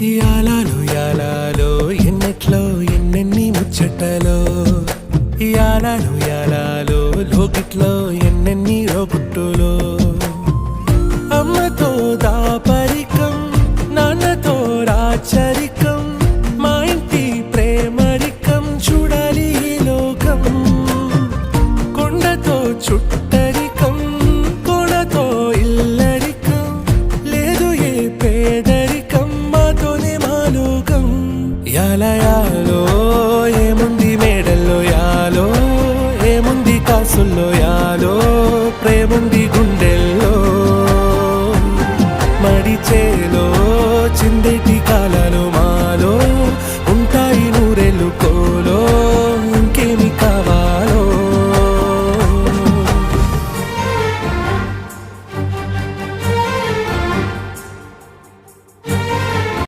యాలాలో యాలాలో ఎన్నెట్లో ఎన్నెన్ని ముచ్చటలో యాలాలో యాలాలో లోకిట్లో ఎన్నెన్ని రోగుట్టులో అమ్మతో దాపరికం నాన్నతో రాచరికం మా ఇంటి ప్రేమరికం చూడాలి ఈ లోకం కొండతో చుట్టరికం కొనతో ఇల్లరికం లేదు ఏ పేదరికం మాతోనే మా లోకం యాలయాలో ఏముంది మేడల్లో యాలో ఏముంది కాసుల్లో యాలో ప్రేముంది గుండె